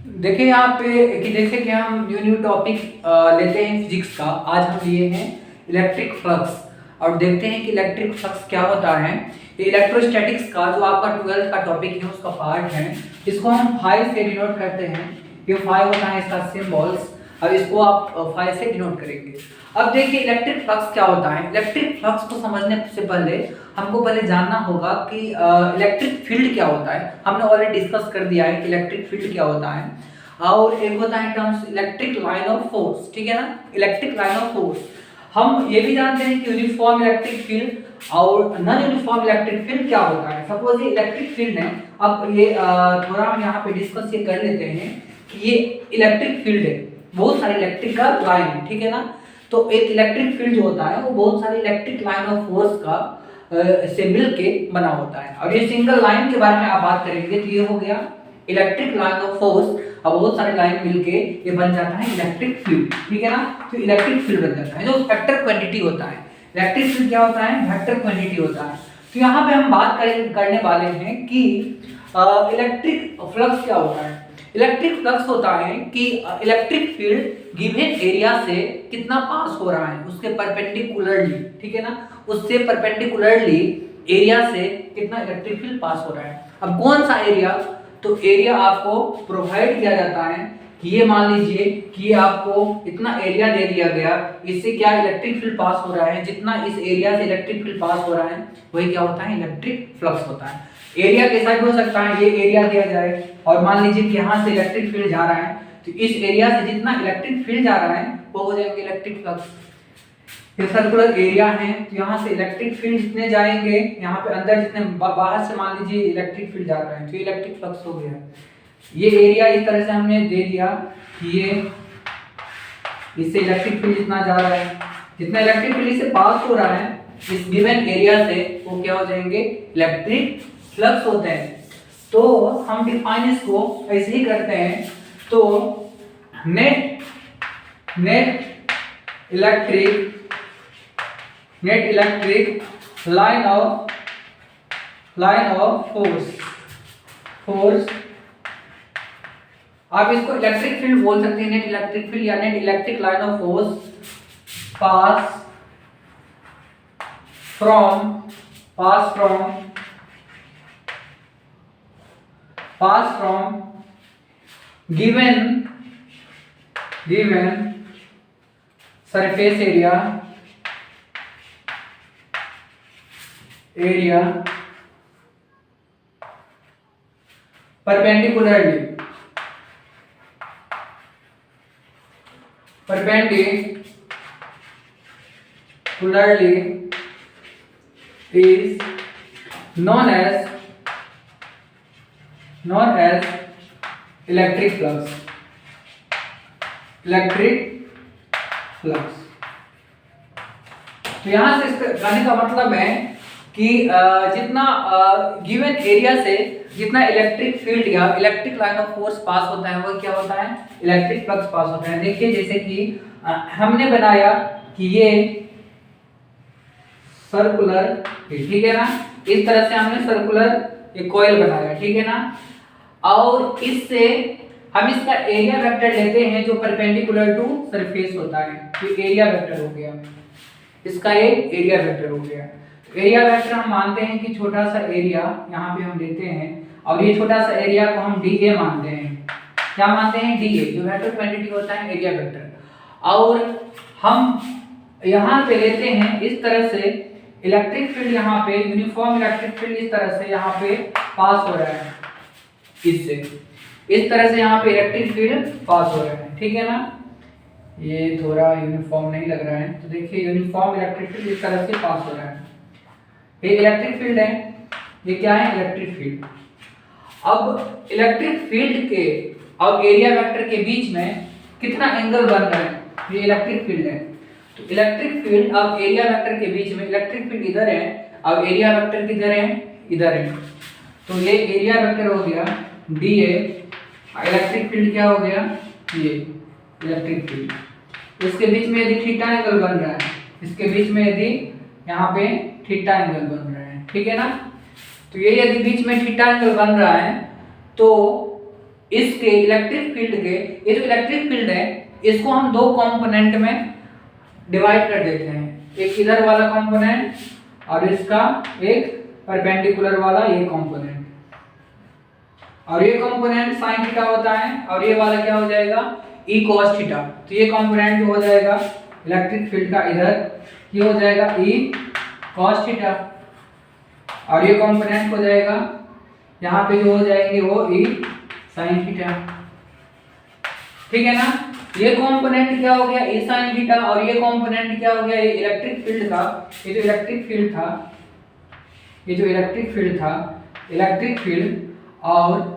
देखिए यहाँ पे कि जैसे कि हम न्यू टॉपिक लेते हैं फिजिक्स का। आज हम लिए हैं इलेक्ट्रिक फ्लक्स और देखते हैं कि इलेक्ट्रिक फ्लक्स क्या होता है। ये इलेक्ट्रोस्टैटिक्स का जो आपका 12th का टॉपिक है उसका पार्ट है। इसको हम फाइव से डिनोट करते हैं। ये फाइव होता है इसका सिंबल्स और इसको आप फाइव से डिनोट करेंगे। अब देखिए इलेक्ट्रिक फ्लक्स क्या होता है। इलेक्ट्रिक फ्लक्स को समझने से पहले हमको पहले जानना होगा कि इलेक्ट्रिक फील्ड क्या होता है। हमने ऑलरेडी डिस्कस कर दिया है कि इलेक्ट्रिक फील्ड क्या होता है। और एक होता है terms electric line of force, ठीक है ना, इलेक्ट्रिक लाइन ऑफ फोर्स। हम ये भी जानते हैं कि यूनिफॉर्म इलेक्ट्रिक फील्ड और नॉन यूनिफॉर्म इलेक्ट्रिक फील्ड क्या होता है। सपोज ये इलेक्ट्रिक फील्ड है। अब ये थोड़ा हम यहाँ पे डिस्कस ये कर लेते हैं कि ये इलेक्ट्रिक फील्ड है, बहुत सारे इलेक्ट्रिक का लाइन है, ठीक है ना। तो एक इलेक्ट्रिक फील्ड जो होता है वो बहुत सारे इलेक्ट्रिक लाइन ऑफ फोर्स का से मिलके बना होता है। और ये सिंगल लाइन के बारे में आप बात करेंगे तो ये हो गया इलेक्ट्रिक लाइन ऑफ फोर्स। अब बहुत सारे लाइन मिलके ये बन जाता है इलेक्ट्रिक फील्ड, ठीक है ना। तो इलेक्ट्रिक फील्ड बन जाता है जो वेक्टर क्वांटिटी होता है। इलेक्ट्रिक फील्ड क्या होता है, वेक्टर क्वांटिटी होता है। तो यहाँ पे हम बात करने वाले हैं कि इलेक्ट्रिक फ्लक्स क्या होता है। इलेक्ट्रिक फ्लक्स होता है कि इलेक्ट्रिक फील्ड गिवन एरिया से कितना पास हो रहा है उसके परपेंडिकुलरली, ठीक है ना, उससे परपेंडिकुलरली एरिया से कितना इलेक्ट्रिक फील्ड पास हो रहा है। अब कौन सा एरिया, तो एरिया आपको प्रोवाइड किया जाता है कि ये मान लीजिए कि ये आपको इतना एरिया दे दिया गया, इससे क्या इलेक्ट्रिक फील्ड पास हो रहा है, जितना इस एरिया से इलेक्ट्रिक फील्ड पास हो रहा है वही क्या होता है, इलेक्ट्रिक फ्लक्स होता है। एरिया कैसा भी हो सकता है, ये एरिया दिया जाए और मान लीजिए कि यहाँ से इलेक्ट्रिक फील्ड जा रहा है तो इस एरिया से जितना इलेक्ट्रिक फील्ड जा रहा है वो हो जाएंगे इलेक्ट्रिक फ्लक्स। ये सर्कुलर एरिया है तो यहाँ से इलेक्ट्रिक फील्ड जितने जाएंगे, यहाँ पे अंदर जितने बाहर से मान लीजिए इलेक्ट्रिक फील्ड जा रहा है तो इलेक्ट्रिक फ्लक्स हो गया। ये एरिया इस तरह से हमने दे दिया कि ये इससे इलेक्ट्रिक फील्ड जितना जा रहा है, जितना इलेक्ट्रिक फील्ड से पास हो रहा है इस गिवन एरिया से वो क्या हो जाएंगे, इलेक्ट्रिक फ्लक्स होते हैं। तो हम डिफाइन इसको ऐसे ही करते हैं। तो net electric line of force आप इसको इलेक्ट्रिक फील्ड बोल सकते हैं, नेट इलेक्ट्रिक फील्ड या net electric line of force pass from given surface area perpendicularly is known as electric flux. तो यहां से इसका कहने का मतलब है कि जितना गिवन एरिया से जितना इलेक्ट्रिक फील्ड या electric line of force pass होता है वो क्या होता है, इलेक्ट्रिक फ्लक्स पास होता है। देखिए जैसे कि हमने बनाया कि ये सर्कुलर, ठीक है ना, इस तरह से हमने सर्कुलर एक कॉइल बनाया, ठीक है ना। और इससे हम इसका एरिया वेक्टर लेते हैं जो परपेंडिकुलर टू सरफेस होता है, तो एरिया वेक्टर हो गया, इसका एक एरिया वेक्टर हो गया। एरिया वेक्टर हम मानते हैं कि छोटा सा एरिया यहाँ पे हम लेते हैं और ये छोटा सा एरिया को हम dA मानते हैं। क्या मानते हैं, dA जो वेक्टर क्वांटिटी होता है एरिया वेक्टर। और हम यहाँ पे लेते हैं इस तरह से इलेक्ट्रिक फील्ड, यहाँ पे यूनिफॉर्म इलेक्ट्रिक फील्ड इस तरह से यहाँ पे पास हो रहा है, इससे इस तरह से यहाँ पे इलेक्ट्रिक फील्ड पास हो रहा है, ठीक है ना। ये थोड़ा यूनिफॉर्म नहीं लग रहा है तो देखिए यूनिफॉर्म इलेक्ट्रिक फील्ड इस तरह से पास हो रहा है। ये इलेक्ट्रिक फील्ड है, ये क्या है, इलेक्ट्रिक फील्ड। अब इलेक्ट्रिक फील्ड के और एरिया वेक्टर के बीच में कितना एंगल बन रहा है, ये इलेक्ट्रिक फील्ड है। तो इलेक्ट्रिक फील्ड और एरिया वेक्टर के बीच में इलेक्ट्रिक फील्ड इधर है और एरिया वेक्टर किधर है, इधर है। तो ये एरिया वेक्टर हो गया dA, इलेक्ट्रिक फील्ड क्या हो गया, ये इलेक्ट्रिक फील्ड। इसके बीच में यदि थीटा एंगल बन रहा है, इसके बीच में यदि यहाँ पे थीटा एंगल बन रहा है, ठीक है ना। तो ये यदि बीच में थीटा एंगल बन रहा है तो इसके इलेक्ट्रिक फील्ड के, ये जो इलेक्ट्रिक फील्ड है इसको हम दो कंपोनेंट में डिवाइड कर देते हैं, एक इधर वाला कंपोनेंट और इसका एक परपेंडिकुलर वाला ये कंपोनेंट, और ये कंपोनेंट sin थीटा होता है और ये वाला क्या हो जाएगा e cos थीटा। तो ये कंपोनेंट जो हो जाएगा इलेक्ट्रिक फील्ड का इधर ये हो जाएगा e cos थीटा, और ये कंपोनेंट हो जाएगा यहाँ पे जो हो जाएंगे वो e sin थीटा। ठीक है ना, ये कंपोनेंट क्या हो गया e sin थीटा, और ये कंपोनेंट क्या हो गया ये इलेक्ट्रिक फील्ड का, ये जो इलेक्ट्रिक फील्ड था, ये जो इलेक्ट्रिक फील्ड था, इलेक्ट्रिक फील्ड और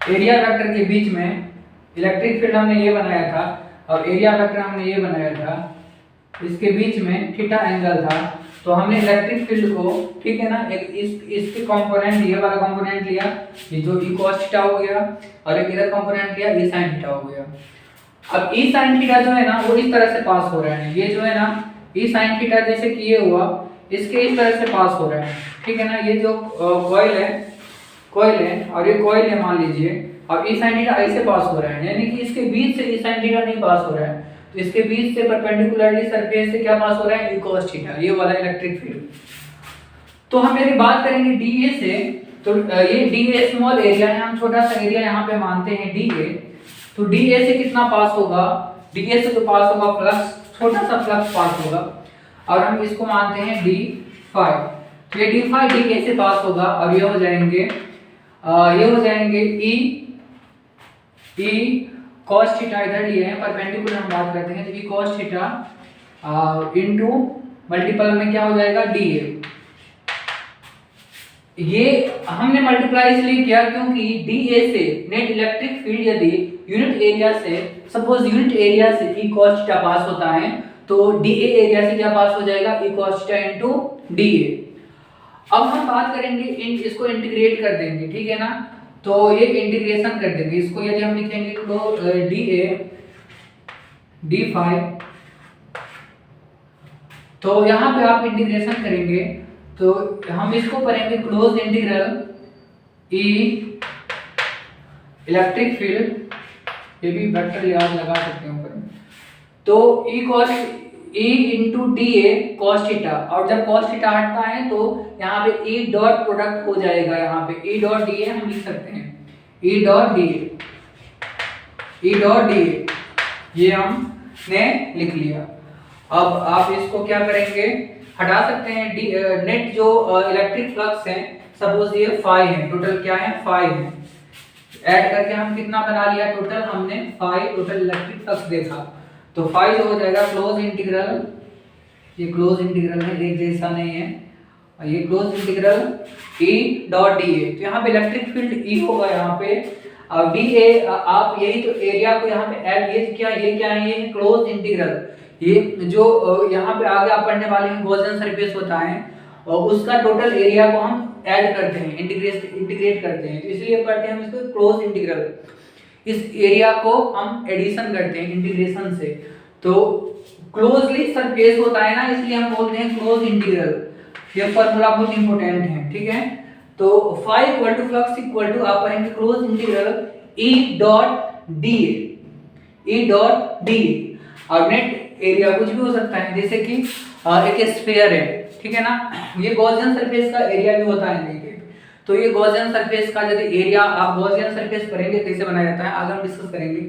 एरिया वेक्टर के बीच में इलेक्ट्रिक फील्ड हमने ये बनाया था और एरिया वेक्टर हमने ये बनाया था, इसके बीच में थीटा एंगल था। तो हमने इलेक्ट्रिक फील्ड को, ठीक है ना, एक इसके कंपोनेंट ये वाला कंपोनेंट लिया, ये जो e cos थीटा हो गया, और एक इधर कंपोनेंट लिया e sin थीटा हो गया। अब e sin थीटा जो है ना वो इस तरह से पास हो रहा है, ये जो है ना e sin थीटा जैसे कि ये हुआ इसके इस तरह से पास हो रहा है। ठीक है ना, ये जो कॉइल है और ये कॉइल है मान लीजिए, अब e sin थीटा ऐसे पास हो रहा है, यानी कि इसके बीच से e sin थीटा नहीं पास हो रहा है, तो इसके बीच से परपेंडिकुलरली सरफेस से क्या पास हो रहा है e cos थीटा, ये वाला इलेक्ट्रिक फील्ड। तो हम यदि बात करेंगे dA से, तो ये dA स्मॉल एरिया है, हम छोटा सा एरिया यहाँ पे मानते हैं dA। तो dA से कितना पास होगा, dA से तो पास होगा फ्लक्स, छोटा सा फ्लक्स पास होगा, और हम इसको मानते हैं d फाई। तो ये d फाई dA से पास होगा और ये हो जाएंगे e cos थीटा इधर लिए हैं, परपेंडिकुलर हम बात करते हैं, तो e cos theta into multiple में क्या हो जाएगा dA। ये हमने मल्टीप्लाई इसलिए किया क्योंकि dA से नेट इलेक्ट्रिक फील्ड यदि यूनिट एरिया से, सपोज यूनिट एरिया से e cos थीटा पास होता है, तो dA एरिया से क्या पास हो जाएगा e cos theta into dA। अब हम बात करेंगे इसको इंटीग्रेट कर देंगे, ठीक है ना, तो ये इंटीग्रेशन कर देंगे इसको, यदि हम लिखेंगे तो dA d फाई, तो यहाँ पे आप इंटीग्रेशन करेंगे तो हम इसको करेंगे close integral E electric field, ये भी वेक्टर याद लगा सकते हैं ऊपर, तो E cos E into dA cos theta, और जब cos थीटा हटता है तो यहाँ पे E डॉट प्रोडक्ट हो जाएगा, यहाँ पे E डॉट dA हम लिख सकते हैं, E डॉट dA ये हमने लिख लिया। अब आप इसको क्या करेंगे, हटा सकते हैं नेट जो इलेक्ट्रिक फ्लक्स है, सपोज ये फाई है, टोटल क्या है फाई है, ऐड करके हम कितना बना लिया टोटल, हमने फाई टोटल इलेक्ट्रिक फ्लक्स देखा, तो फाई जो हो जाएगा क्लोज इंटीग्रल, ये क्लोज इंटीग्रल है एक जैसा नहीं है, ये close integral E dot dA, तो यहाँ पे इलेक्ट्रिक फील्ड E होगा यहाँ पे, और dA आप यही तो एरिया को यहाँ पे ऐड, ये क्या है, ये क्लोज इंटीग्रल, ये जो यहाँ पे आगे आप पढ़ने वाले हैं गॉसियन सरफेस होता है और उसका टोटल एरिया को हम ऐड करते हैं, इंटीग्रेट करते हैं, तो इसलिए पढ़ते हैं हम इसको क्लोज इंटीग्रल, इस एरिया को हम एडिशन करते हैं इंटीग्रेशन से, तो क्लोजली सरफेस होता है ना, इसलिए हम बोलते हैं क्लोज इंटीग्रल। ये फॉर्मूला बहुत इंपॉर्टेंट है, ठीक है। तो phi equal to flux equal to आप पढ़ेंगे close integral E dot dA, और नेट एरिया कुछ भी हो सकता है, जैसे कि एक स्फीयर है, ठीक है ना, ये गॉसियन सरफेस का एरिया भी होता है देखिए, तो ये गॉसियन सरफेस का यदि एरिया, आप गॉसियन सरफेस पढ़ेंगे कैसे बनाया जाता है आगे हम डिस्कस करेंगे।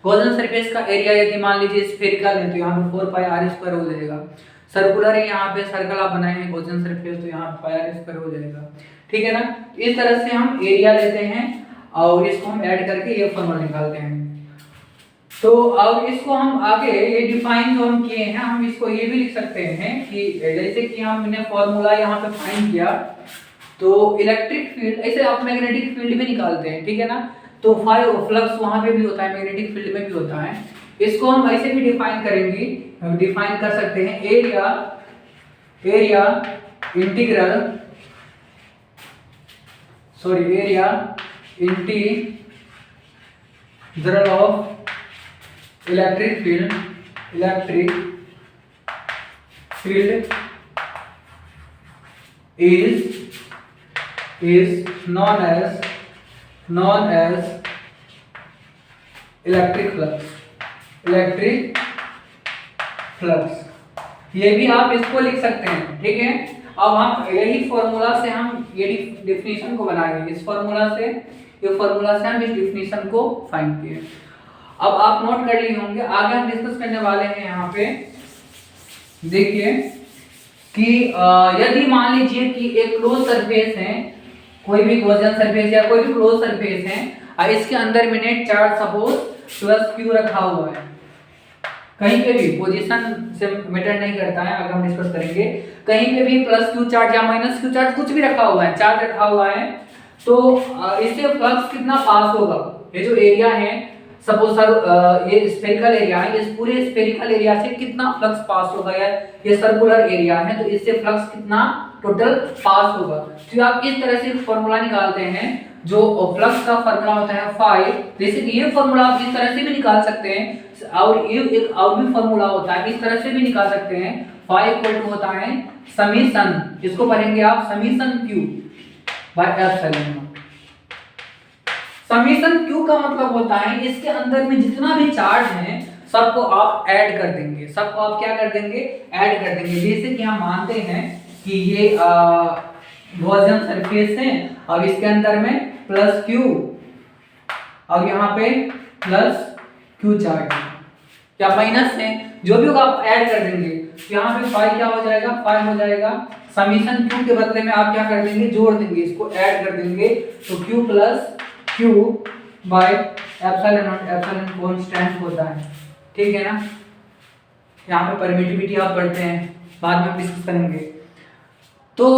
गॉसियन सरफेस का एरिया यदि मान लीजिए स्फेरिकल है तो यहाँ पे 4 पाई r स्क्वायर हो जाएगा, सर्कुलर है यहाँ पे सर्कल आप बनाए हैं गॉसियन सरफेस, तो यहाँ पाई r स्क्वायर हो जाएगा, ठीक है ना। इस तरह से हम एरिया लेते हैं और इसको हम ऐड करके ये फॉर्मूला निकालते हैं। तो अब इसको हम आगे ये डिफाइन जो हम किए हैं, हम इसको ये भी लिख सकते हैं कि जैसे कि हमने फॉर्मूला यहाँ पे फाइंड किया, तो इलेक्ट्रिक फील्ड, ऐसे आप मैग्नेटिक फील्ड भी निकालते हैं, ठीक है ना, तो फाई फ्लक्स वहाँ पे भी होता है, मैग्नेटिक फील्ड में भी होता है, इसको हम ऐसे भी डिफाइन करेंगे, डिफाइन कर सकते हैं area integral of electric field is known as known as electric flux, electric flux, ये भी आप इसको लिख सकते हैं, ठीक है। अब हम यही फॉर्मूला से हम ये डिफिनीशन को बनाएंगे, इस फॉर्मूला से, ये फॉर्मूला से हम इस डिफिनीशन को फाइंड किए। अब आप नोट कर लिए होंगे, आगे हम डिस्कस करने वाले हैं यहाँ पे। देखिए कि यदि मान लीजिए कि एक क्लोज सरफेस है, कोई भी गॉसियन सरफेस या कोई भी क्लोज सरफेस है, और इसके अंदर में net charge suppose plus Q रखा हुआ है, कहीं पे भी पोजीशन से मैटर नहीं करता है, अगर हम डिस्कस करेंगे, कहीं पे भी प्लस क्यू चार्ज या माइनस क्यू चार्ज कुछ भी रखा हुआ है, चार्ज रखा हुआ है, तो इससे फ्लक्स कितना पास होगा, ये जो एरिया है सपोज सर ये स्फेरिकल एरिया है, इस पूरे स्फेरिकल एरिया से कितना फ्लक्स पास होगा, या ये सर्कुलर एरिया है तो इससे फ्लक्स कितना टोटल पास होगा। तो आप इस तरह से फॉर्मूला निकालते हैं, जो फ्लक्स का फॉर्मूला होता है फाई, जैसे कि ये फॉर्मूला आप इस तरह से भी निकाल सकते हैं, और ये एक और भी फॉर्मूला होता है, इस तरह से भी निकाल सकते हैं। फाई इक्वल टू होता है समीशन, इसको पढ़ेंगे आप summation Q by epsilon. Summation Q का मतलब होता है इसके अंदर में जितना भी चार्ज है सबको आप ऐड कर देंगे, सबको आप क्या कर देंगे, ऐड कर देंगे। जैसे कि हम मानते हैं कि ये गॉसियन सरफेस है और इसके अंदर में प्लस क्यू और यहाँ पे प्लस क्यू चार्ज या माइनस है, जो भी होगा आप ऐड कर देंगे। यहाँ पे फाई क्या हो जाएगा, फाई हो जाएगा समीशन क्यू के बदले में आप क्या कर देंगे, जोड़ देंगे, इसको ऐड कर देंगे, तो Q plus Q by epsilon not, epsilon constant होता है, ठीक है ना। यहाँ पे परमिटिविटी आप पढ़ते हैं, बाद में डिस्कस करेंगे। तो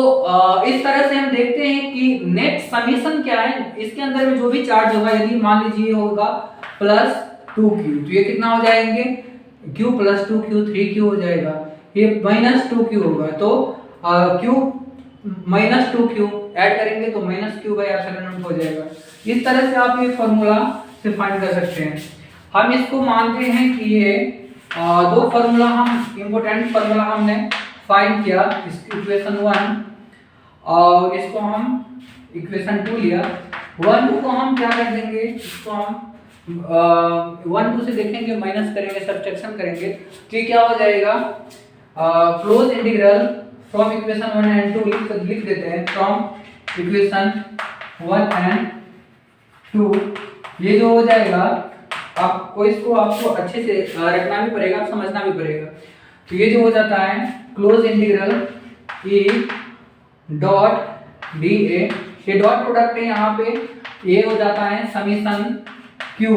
इस तरह से हम देखते हैं कि नेट समीशन क्या है, इसके अंदर में जो भी चार्ज होगा, यदि मान लीजिए होगा प्लस 2q, तो ये कितना हो जाएंगे, q प्लस 2q 3q हो जाएगा, ये माइनस 2q होगा, तो q माइनस 2q ऐड करेंगे तो minus q bye epsilon not हो जाएगा। इस तरह से आप ये फॉर्मूला से फाइंड कर सकते हैं। हम इसको मानते हैं कि ये दो फॉर्मूला, हम इंपॉर्टेंट फॉर्मूला हमने फाइंड किया, इसकी इक्वेशन 1 और इसको हम इक्वेशन 2 लिया। 1 2 को हम क्या कर देंगे, इसको हम 1 2 से देखेंगे, माइनस करेंगे, सब्ट्रैक्शन करेंगे, तो ये क्या हो जाएगा, close integral from equation 1 and 2 लिख देते हैं, फ्रॉम इक्वेशन 1 एंड 2, ये जो हो जाएगा आपको, इसको आपको अच्छे से रखना भी पड़ेगा, समझना भी पड़ेगा। तो ये जो हो जाता है close integral A dot D A, ये डॉट प्रोडक्ट है, यहाँ पे ये हो जाता है summation Q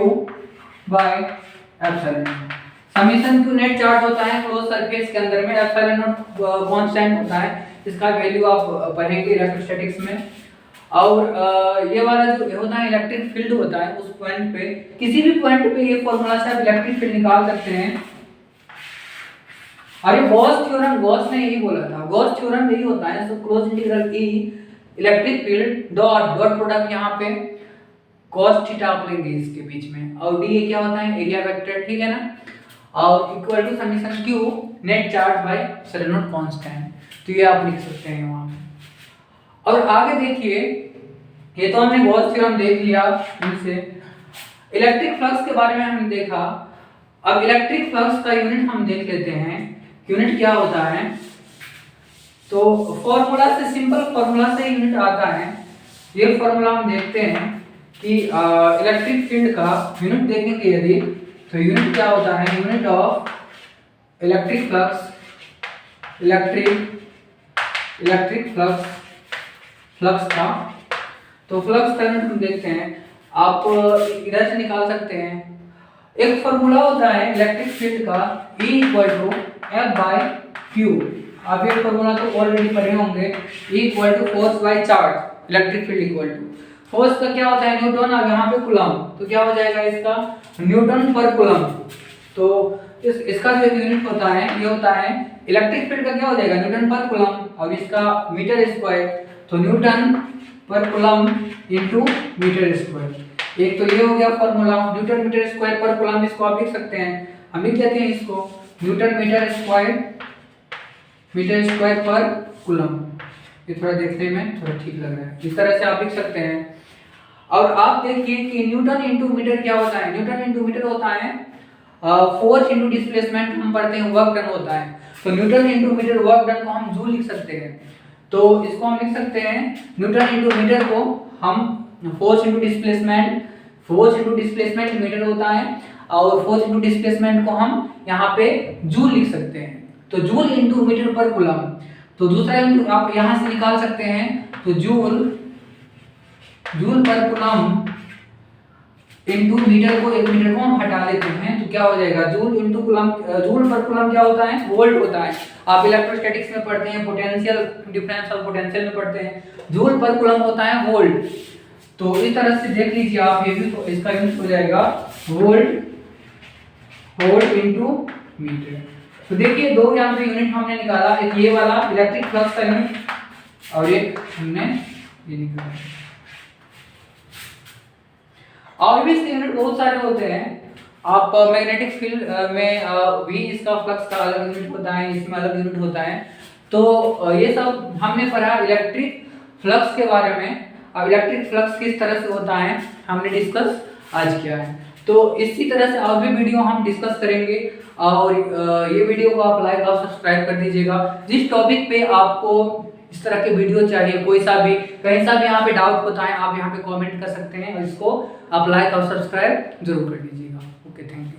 by epsilon. Summation Q net charge होता है क्लोज सरफेस के अंदर में, एप्सिलॉन नॉट कांस्टेंट होता है, इसका वैल्यू आप पढ़ेंगे इलेक्ट्रोस्टैटिक्स में। और ये वाला जो होता है इलेक्ट्रिक फील्ड होता है, उस पॉइंट पे, किसी भी पॉइंट पे ये फॉर्मूला से आप इलेक्ट्रिक फील्ड निकाल सकते हैं। अरे गॉस थ्योरम, गॉस ने यही बोला था, गॉस थ्योरम यही होता है, so close integral E electric field dot dot product, यहाँ पे cos थीटा आप लेंगे इसके बीच में, और डी क्या होता है, एरिया वेक्टर, ठीक है ना, और equal to summation Q net charge by epsilon naught constant, तो ये आप लिख सकते हैं वहां पे। और आगे देखिए, ये तो हमने गॉस थ्योरम देख लिया, इनसे इलेक्ट्रिक फ्लक्स के बारे में हमने देखा। अब इलेक्ट्रिक फ्लक्स का यूनिट हम देख लेते हैं, यूनिट क्या होता है। तो फॉर्मूला से, सिंपल फॉर्मूला से यूनिट आता है। ये फॉर्मूला हम देखते हैं कि इलेक्ट्रिक फील्ड का यूनिट देखेंगे यदि, तो यूनिट क्या होता है, unit of electric flux, electric flux का, तो फ्लक्स का यूनिट हम देखते हैं, आप इधर से निकाल सकते हैं। एक फॉर्मूला होता है इलेक्ट्रिक फील्ड का, E equal to F by Q, आप ये फॉर्मूला तो ऑलरेडी पढ़े होंगे, E equal to force by charge, electric field equal to force का क्या होता है, न्यूटन, और यहाँ पे कूलम, तो क्या हो जाएगा इसका, न्यूटन पर कूलम। तो इसका जो यूनिट होता है, ये होता है इलेक्ट्रिक फील्ड का क्या हो जाएगा, न्यूटन पर कूलम, और इसका मीटर स्क्वायर, तो न्यूटन पर कूलम इनटू मीटर स्क्वायर। एक तो ये हो गया फॉर्मूला, न्यूटन मीटर स्क्वायर पर कूलम, इसको आप लिख सकते हैं, हम लिख देते हैं इसको न्यूटन मीटर स्क्वायर पर कूलम। ये थोड़ा देखने में थोड़ा ठीक लग रहा है, इस तरह से आप लिख सकते हैं। और आप देखिए कि न्यूटन इंटू मीटर क्या होता है। न्यूटन इंटू मीटर होता है फोर्स इंटू डिस्प्लेसमेंट, हम पढ़ते हैं वर्क डन होता है। तो newton into metre work done को हम जूल लिख सकते हैं। तो इसको हम लिख सकते हैं न्यूटन इंटू मीटर को हम फोर्स इंटू डिस्प्लेसमेंट मीटर होता है, और फोर्स इंटू डिस्प्लेसमेंट को हम यहाँ पे जूल लिख सकते हैं। तो जूल इंटू मीटर पर कूलम। तो दूसरा आप यहाँ से निकाल सकते हैं। तो जूल पर कूलम इंटू मीटर को, एक मीटर को हम हटा लेते हैं तो क्या हो जाएगा, जूल इंटू कूलम। जूल पर कूलम क्या होता है, वोल्ट होता है। आप इलेक्ट्रोस्टैटिक्स में पढ़ते हैं, पोटेंशियल डिफरेंस और पोटेंशियल में पढ़ते हैं, जूल पर कूलम होता है वोल्ट। तो इस तरह से देख लीजिए आप, ये भी इसका यूनिट हो जाएगा वोल्ट इंटू मीटर। तो देखिए दो यहाँ पे यूनिट हमने निकाला, एक ये वाला इलेक्ट्रिक फ्लक्स का यूनिट और एक हमने ये निकाला। और भी इसके यूनिट बहुत सारे होते हैं। आप मैग्नेटिक फील्ड में भी इसका फ्लक्स का अलग यूनिट होता है, इसमें अलग यूनिट होता है। तो ये सब हमने पढ़ा इलेक्ट्रिक फ्लक्स के बारे में। अब इलेक्ट्रिक फ्लक्स किस तरह से होता है हमने डिस्कस आज किया है। तो इसी तरह से और भी वीडियो हम डिस्कस करेंगे, और ये वीडियो को आप लाइक और सब्सक्राइब कर दीजिएगा। जिस टॉपिक पे आपको इस तरह के वीडियो चाहिए, कोई सा भी कहीं सा भी यहाँ पे डाउट होता है, आप यहाँ पे कमेंट कर सकते हैं, और इसको आप लाइक और सब्सक्राइब जरूर कर दीजिएगा। Okay, thank you.